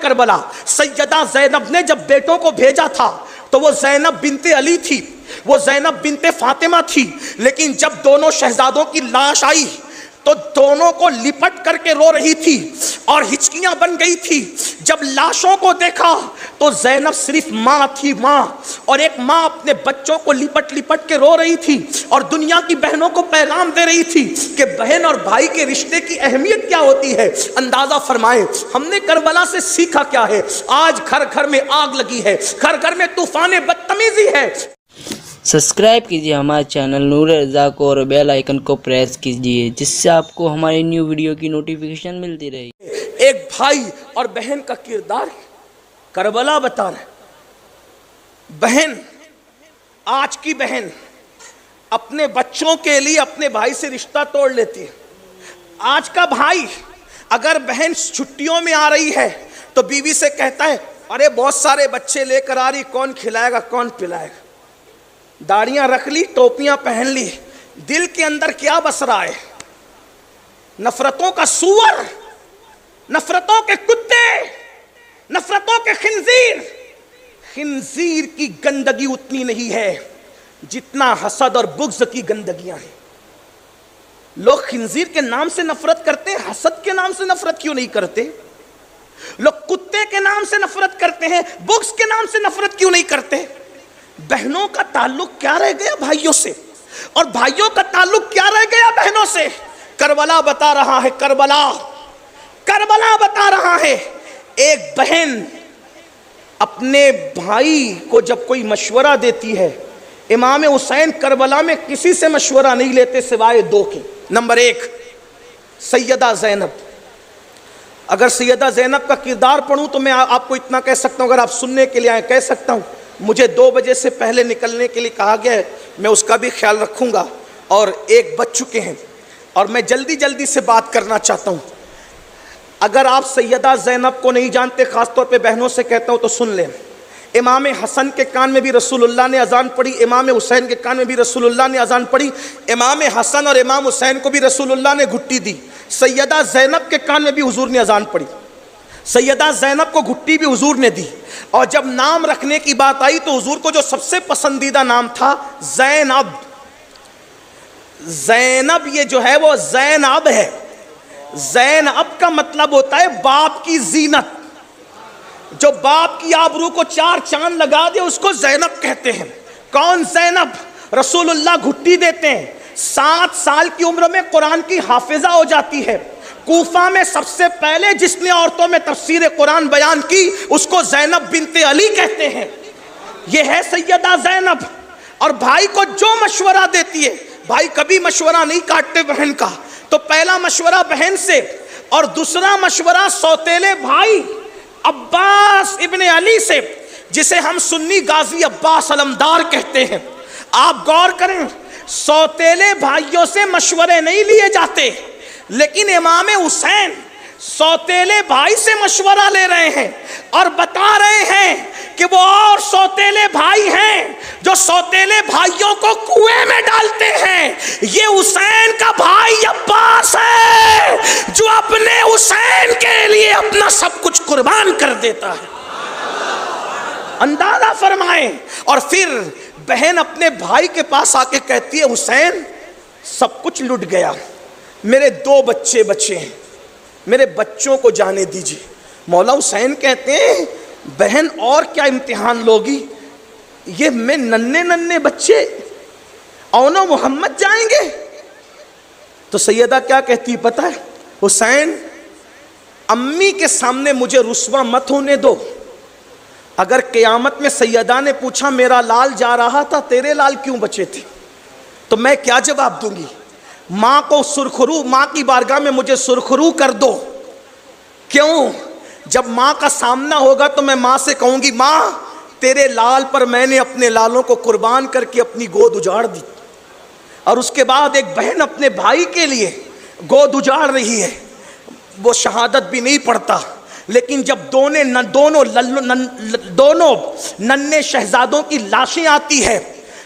کربلا، سیدہ زینب نے جب بیٹوں کو بھیجا تھا تو وہ زینب بنت علی تھی، وہ زینب بنت فاطمہ تھی، لیکن جب دونوں شہزادوں کی لاش آئی تو دونوں کو لپٹ کر کے رو رہی تھی اور ہچکیاں بن گئی تھی۔ جب لاشوں کو دیکھا تو زینب صرف ماں تھی، ماں، اور ایک ماں اپنے بچوں کو لپٹ لپٹ کے رو رہی تھی اور دنیا کی بہنوں کو پیغام دے رہی تھی کہ بہن اور بھائی کے رشتے کی اہمیت کیا ہوتی ہے۔ اندازہ فرمائیں ہم نے کربلا سے سیکھا کیا ہے۔ آج گھر گھر میں آگ لگی ہے، گھر گھر میں طوفان بدتمیزی ہے۔ سبسکرائب کیجیے ہمارے چینل نور رضا کو اور بیل آئیکن کو پریس کیجیے جس سے آپ کو ہماری نیو ویڈیو کی نوٹیفیکیشن ملتی رہے۔ ایک بھائی اور بہن کا کردار کربلا بتا رہا ہے۔ بہن، آج کی بہن اپنے بچوں کے لیے اپنے بھائی سے رشتہ توڑ لیتی ہے۔ آج کا بھائی اگر بہن چھٹیوں میں آ رہی ہے تو بیوی سے کہتا ہے ارے بہت سارے بچے لے کر آ رہی، کون کھلائے گا کون پلائے گا۔ داڑیاں رکھ لی، ٹوپیاں پہن لی، دل کے اندر کیا بس رہا ہے؟ نفرتوں کا سور، نفرتوں کے کتے، نفرتوں کے خنزیر۔ خنزیر کی گندگی اتنی نہیں ہے جتنا حسد اور بغض کی گندگیاں ہیں۔ لوگ خنزیر کے نام سے نفرت کرتے ہیں، حسد کے نام سے نفرت کیوں نہیں کرتے؟ لوگ کتے کے نام سے نفرت کرتے ہیں، بغض کے نام سے نفرت کیوں نہیں کرتے؟ بہنوں کا تعلق کیا رہ گیا بھائیوں سے، اور بھائیوں کا تعلق کیا رہ گیا بہنوں سے؟ کربلا بتا رہا ہے، کربلا بتا رہا ہے۔ ایک بہن اپنے بھائی کو جب کوئی مشورہ دیتی ہے، امام حسین کربلا میں کسی سے مشورہ نہیں لیتے سوائے دو کے۔ نمبر ایک، سیدہ زینب۔ اگر سیدہ زینب کا کردار پڑھوں تو میں آپ کو اتنا کہہ سکتا ہوں، اگر آپ سننے کے لیے آئیں کہہ سکتا ہوں مجھے 2 بجے سے پہلے نکلنے کے لیے کہا گیا ہے، میں اس کا بھی خیال رکھوں گا، اور 1 بج چکے ہیں اور میں جلدی سے بات کرنا چاہتا ہوں۔ اگر آپ سیدہ زینب کو نہیں جانتے، خاص طور پہ بہنوں سے کہتا ہوں تو سن لیں۔ امام حسن کے کان میں بھی رسول اللہ نے اذان پڑھی، امام حسین کے کان میں بھی رسول اللہ نے اذان پڑھی، امام حسن اور امام حسین کو بھی رسول اللہ نے گھٹی دی، سیدہ زینب کے کان میں بھی حضور نے اذان پڑھی، سیدہ زینب کو گھٹی بھی حضور نے دی۔ اور جب نام رکھنے کی بات آئی تو حضور کو جو سب سے پسندیدہ نام تھا زینب۔ زینب یہ جو ہے وہ زینب ہے۔ زینب کا مطلب ہوتا ہے باپ کی زینت، جو باپ کی آبرو کو 4 چاند لگا دے اس کو زینب کہتے ہیں۔ کون زینب؟ رسول اللہ گھٹی دیتے ہیں، 7 سال کی عمر میں قرآن کی حافظہ ہو جاتی ہے۔ کوفہ میں سب سے پہلے جس نے عورتوں میں تفسیر قرآن بیان کی اس کو زینب بنت علی کہتے ہیں۔ یہ ہے سیدہ زینب۔ اور بھائی کو جو مشورہ دیتی ہے، بھائی کبھی مشورہ نہیں کاٹتے بہن کا، تو پہلا مشورہ بہن سے اور دوسرا مشورہ سوتیلے بھائی عباس ابن علی سے، جسے ہم سنی غازی عباس علمدار کہتے ہیں۔ آپ غور کریں، سوتیلے بھائیوں سے مشورے نہیں لیے جاتے، لیکن امام حسین سوتیلے بھائی سے مشورہ لے رہے ہیں اور بتا رہے ہیں کہ وہ اور سوتیلے بھائی ہیں جو سوتیلے بھائیوں کو کنویں میں ڈالتے ہیں۔ یہ حسین کا بھائی عباس ہے جو اپنے حسین کے لیے اپنا سب کچھ قربان کر دیتا ہے۔ اندازہ فرمائیں۔ اور پھر بہن اپنے بھائی کے پاس آ کے کہتی ہے حسین سب کچھ لٹ گیا، میرے 2 بچے بچے ہیں، میرے بچوں کو جانے دیجیے۔ مولا حسین کہتے ہیں بہن اور کیا امتحان لوگی، یہ میں ننھے بچے اونو محمد جائیں گے؟ تو سیدہ کیا کہتی پتہ ہے؟ حسین امی کے سامنے مجھے رسوا مت ہونے دو۔ اگر قیامت میں سیدہ نے پوچھا میرا لال جا رہا تھا تیرے لال کیوں بچے تھے، تو میں کیا جواب دوں گی؟ ماں کو سرخرو، ماں کی بارگاہ میں مجھے سرخرو کر دو۔ کیوں؟ جب ماں کا سامنا ہوگا تو میں ماں سے کہوں گی ماں تیرے لال پر میں نے اپنے لالوں کو قربان کر کے اپنی گود اجاڑ دی۔ اور اس کے بعد ایک بہن اپنے بھائی کے لیے گود اجاڑ رہی ہے، وہ شہادت بھی نہیں پڑھتا، لیکن جب دونوں ننھے شہزادوں کی لاشیں آتی ہے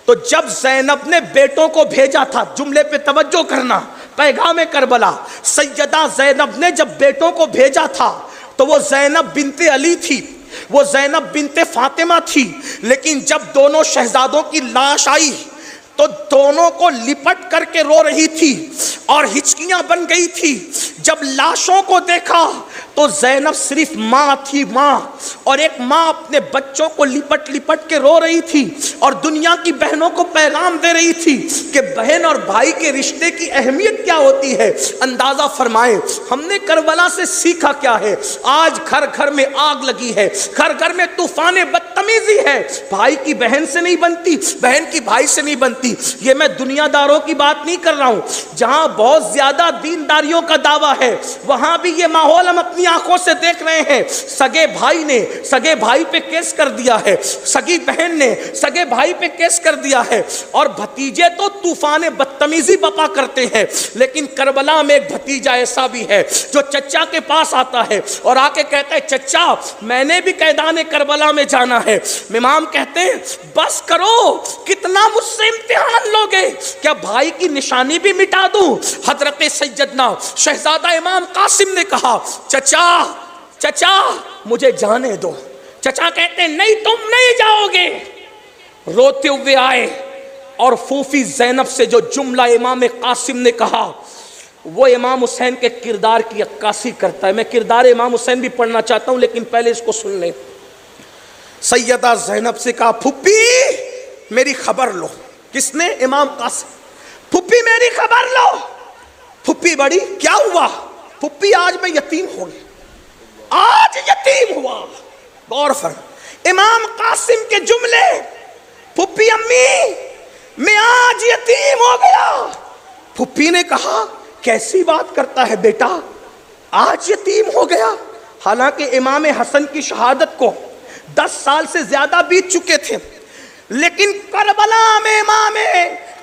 تو جب زینب نے بیٹوں کو بھیجا تھا، جملے پہ توجہ کرنا، پیغام کربلا، سیدہ زینب نے جب بیٹوں کو بھیجا تھا تو وہ زینب بنت علی تھی، وہ زینب بنت فاطمہ تھی، لیکن جب دونوں شہزادوں کی لاش آئی تو دونوں کو لپٹ کر کے رو رہی تھی اور ہچکیاں بن گئی تھی۔ جب لاشوں کو دیکھا تو زینب صرف ماں تھی، ماں، اور ایک ماں اپنے بچوں کو لپٹ لپٹ کے رو رہی تھی اور دنیا کی بہنوں کو پیغام دے رہی تھی کہ بہن اور بھائی کے رشتے کی اہمیت کیا ہوتی ہے۔ اندازہ فرمائیں ہم نے کربلا سے سیکھا کیا ہے۔ آج گھر گھر میں آگ لگی ہے، گھر گھر میں طوفان بدتمیزی ہے، بھائی کی بہن سے نہیں بنتی، بہن کی بھائی سے نہیں بنتی۔ یہ میں دنیا داروں کی بات نہیں کر رہا ہوں، جہاں بہت زیادہ دینداریوں کا دعویٰ ہے وہاں بھی یہ ماحول ہم اپنی آنکھوں سے دیکھ رہے ہیں۔ سگے بھائی نے سگے بھائی پہ کیس کر دیا ہے، سگی بہن نے سگے بھائی پہ کیس کر دیا ہے، اور بھتیجے تو طوفان بدتمیزی بپا کرتے ہیں۔ لیکن کربلا میں ایک بھتیجا ایسا بھی ہے جو چچا کے پاس آتا ہے اور آ کے کہتا ہے چچا میں نے بھی میدان کربلا میں جانا ہے۔ امام کہتے ہیں بس کرو، کتنا مجھ سے امتحان لوگے، کیا بھائی کی نشانی بھی مٹا دوں؟ حضرت سیدنا شہزادہ امام قاسم نے کہا چچا چچا مجھے جانے دو۔ چچا کہتے ہیں نہیں تم نہیں جاؤ گے۔ روتے ہوئے آئے اور پھوپھی زینب سے جو جملہ امام قاسم نے کہا وہ امام حسین کے کردار کی عکاسی کرتا ہے۔ میں کردار امام حسین بھی پڑھنا چاہتا ہوں لیکن پہلے اس کو سن لیں۔ سیدہ زینب سے کہا پھوپھی میری خبر لو۔ کس نے؟ امام قاسم۔ پھوپھی میری خبر لو۔ پھوپھی بڑی کیا ہوا؟ پھوپھی آج میں یتیم ہو گئی، آج یتیم ہوا۔ غور فرما امام قاسم کے جملے، پھوپھی امی میں آج یتیم ہو گیا۔ پھوپھی نے کہا کیسی بات کرتا ہے بیٹا، آج یتیم ہو گیا؟ حالانکہ امام حسن کی شہادت کو 10 سال سے زیادہ بیت چکے تھے، لیکن کربلا میں امام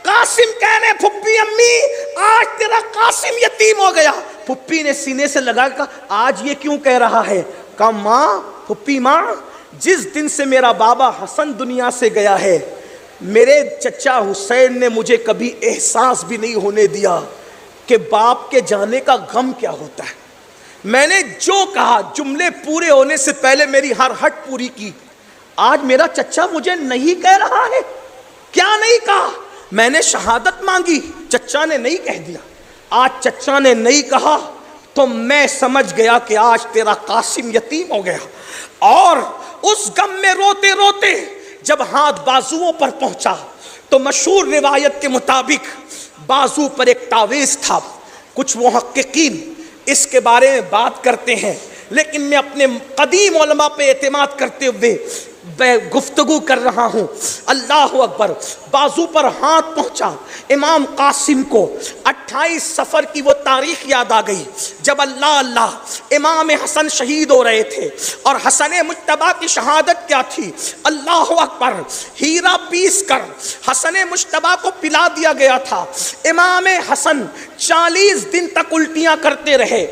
قاسم کہنے پھوپھی امی آج تیرا قاسم یتیم ہو گیا۔ پھوپھی نے سینے سے لگا کہا آج یہ کیوں کہہ رہا ہے؟ کہا ماں، پھوپھی ماں، جس دن سے میرا بابا حسن دنیا سے گیا ہے میرے چچا حسین نے مجھے کبھی احساس بھی نہیں ہونے دیا کہ باپ کے جانے کا غم کیا ہوتا ہے۔ میں نے جو کہا جملے پورے ہونے سے پہلے میری ہر ہٹ پوری کی۔ آج میرا چچا مجھے نہیں کہہ رہا ہے۔ کیا نہیں کہا؟ میں نے شہادت مانگی، چچا نے نہیں کہہ دیا۔ آج چچا نے نہیں کہا تو میں سمجھ گیا کہ آج تیرا قاسم یتیم ہو گیا۔ اور اس غم میں روتے روتے جب ہاتھ بازوؤں پر پہنچا تو مشہور روایت کے مطابق بازو پر ایک تعویذ تھا۔ کچھ محققین اس کے بارے میں بات کرتے ہیں، لیکن میں اپنے قدیم علماء پہ اعتماد کرتے ہوئے گفتگو کر رہا ہوں۔ اللہ اکبر، بازو پر ہاتھ پہنچا۔ امام قاسم کو 28 صفر کی وہ تاریخ یاد آ گئی جب اللہ امام حسن شہید ہو رہے تھے، اور حسن مجتبیٰ کی شہادت کیا تھی؟ اللہ اکبر، ہیرا پیس کر حسن مجتبیٰ کو پلا دیا گیا تھا۔ امام حسن 40 دن تک الٹیاں کرتے رہے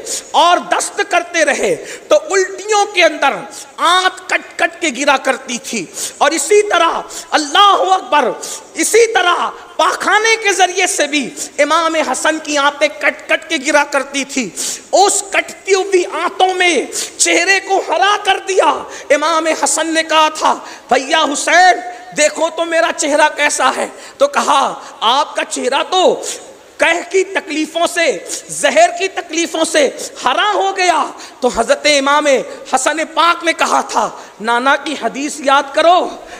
اور دست کرتے رہے تو الٹیوں کے اندر آنت کٹ کٹ کے گرا کرتی تھی، اور اسی طرح اللہ اکبر، اسی طرح پاخانے کے ذریعے سے بھی امام حسن کی آنتیں کٹ کٹ کے گرا کرتی تھی۔ اس کٹتی ہوئی آنتوں میں چہرے کو ہرا کر دیا۔ امام حسن نے کہا تھا بھیا حسین دیکھو تو میرا چہرہ کیسا ہے، تو کہا آپ کا چہرہ تو قحط کی تکلیفوں سے، زہر کی تکلیفوں سے ہرا ہو گیا۔ تو حضرت امام حسن پاک نے کہا تھا نانا کی حدیث یاد کرو،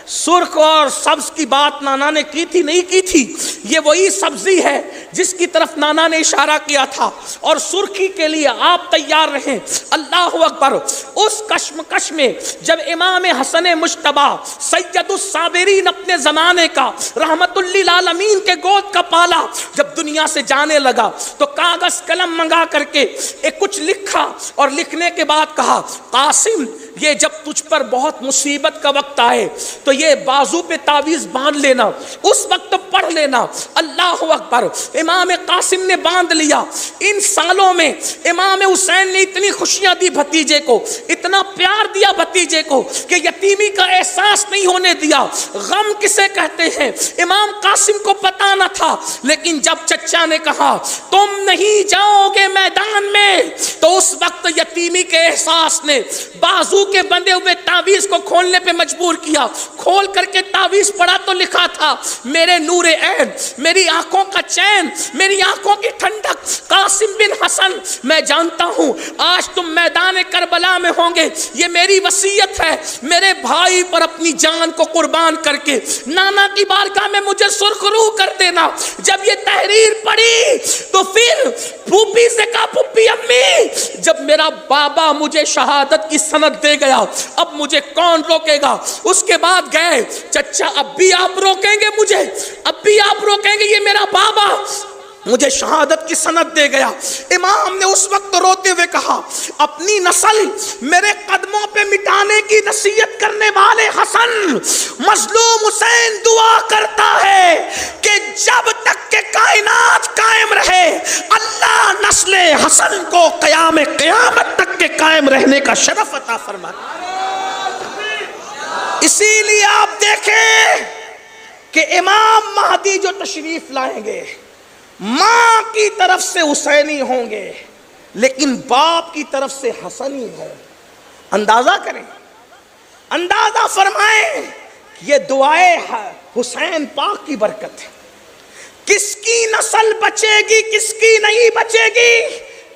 سرخ اور سبز کی بات نانا نے کی تھی نہیں کی تھی؟ یہ وہی سبزی ہے جس کی طرف نانا نے اشارہ کیا تھا، اور سرخی کے لیے آپ تیار رہیں۔ اللہ اکبر، اس کشمکش میں جب امام حسن مجتبیٰ سید الصابرین اپنے زمانے کا رحمت للعالمین کے گود کا پالا جب دنیا سے جانے لگا تو کاغذ قلم منگا کر کے ایک کچھ لکھا، اور لکھنے کے بعد کہا قاسم یہ جب تجھ پر بہت مصیبت کا وقت آئے تو یہ بازو پہ تعویذ باندھ لینا، اس وقت پڑھ لینا۔ اللہ اکبر۔ امام قاسم نے باندھ لیا۔ ان سالوں میں امام حسین نے اتنی خوشیاں دی بھتیجے کو، اتنا پیار دیا بھتیجے کو کہ یتیمی کا احساس نہیں ہونے دیا۔ غم کسے کہتے ہیں امام قاسم کو پتا نہ تھا، لیکن جب چچا نے کہا تم نہیں جاؤ گے میدان میں، تو اس وقت یتیمی کے احساس نے بازو کے بندے ہوئے تعویذ کو کھولنے پہ مجبور کیا۔ کھول کر کے تعویذ پڑھا تو لکھا تھا میرے نور عین، میری آنکھوں کا چین، میری آنکھوں کی ٹھنڈک، قاسم بن حسن، میں جانتا ہوں آج تم میدان کربلا میں ہوں گے، یہ میری وصیت ہے، میرے بھائی پر اپنی جان کو قربان کر کے نانا کی بارگاہ میں مجھے سرخ روح کر دینا۔ جب یہ تحریر پڑھی تو پھر پھوپھی سے کہا پھوپھی امی، جب میرا بابا مجھے شہادت کی سند دے گیا اب مجھے کون روکے گا؟ اس کے بعد گئے چچا اب بھی آپ روکیں گے مجھے؟ اب بھی آپ روکیں گے؟ یہ میرا بابا مجھے شہادت کی سند دے گیا۔ امام نے اس وقت روتے ہوئے کہا اپنی نسل میرے قدموں پہ مٹانے کی نصیحت کرنے والے حسن، مظلوم حسین دعا کرتا ہے کہ جب تک کہ کائنات قائم رہے اللہ نسل حسن کو قیامت تک کے قائم رہنے کا شرف عطا فرمائے۔ اسی لیے آپ دیکھیں کہ امام مہدی جو تشریف لائیں گے ماں کی طرف سے حسینی ہوں گے لیکن باپ کی طرف سے حسنی ہوں۔ اندازہ کریں، اندازہ فرمائیں، یہ دعائے حسین پاک کی برکت ہے۔ کس کی نسل بچے گی کس کی نہیں بچے گی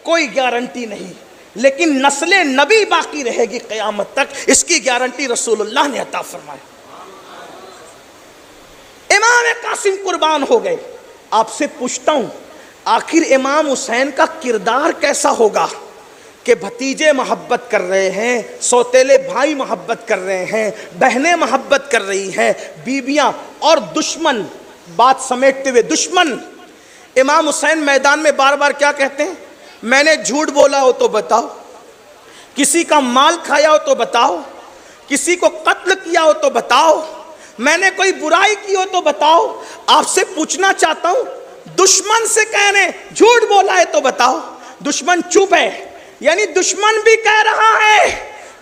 کوئی گارنٹی نہیں، لیکن نسل نبی باقی رہے گی قیامت تک، اس کی گارنٹی رسول اللہ نے عطا فرمائی۔ امام قاسم قربان ہو گئے۔ آپ سے پوچھتا ہوں آخر امام حسین کا کردار کیسا ہوگا کہ بھتیجے محبت کر رہے ہیں، سوتیلے بھائی محبت کر رہے ہیں، بہنیں محبت کر رہی ہیں، بیویاں، اور دشمن، بات سمیٹتے ہوئے دشمن۔ امام حسین میدان میں بار بار کیا کہتے ہیں؟ میں نے جھوٹ بولا ہو تو بتاؤ، کسی کا مال کھایا ہو تو بتاؤ، کسی کو قتل کیا ہو تو بتاؤ، میں نے کوئی برائی کی ہو تو بتاؤ۔ آپ سے پوچھنا چاہتا ہوں دشمن سے کہہ رہے جھوٹ بولا ہے تو بتاؤ، دشمن چپ ہے، یعنی دشمن بھی کہہ رہا ہے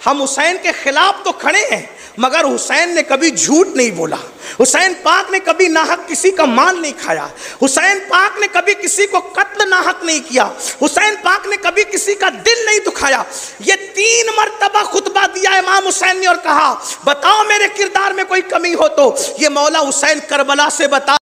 ہم حسین کے خلاف تو کھڑے ہیں مگر حسین نے کبھی جھوٹ نہیں بولا، حسین پاک نے کبھی ناحق کسی کا مال نہیں کھایا، حسین پاک نے کبھی کسی کو قتل ناحق نہیں کیا، حسین پاک نے کبھی کسی کا دل نہیں دکھایا۔ یہ 3 مرتبہ خطبہ دیا امام حسین نے اور کہا بتاؤ میرے کردار میں کوئی کمی ہو تو یہ مولا حسین کربلا سے بتا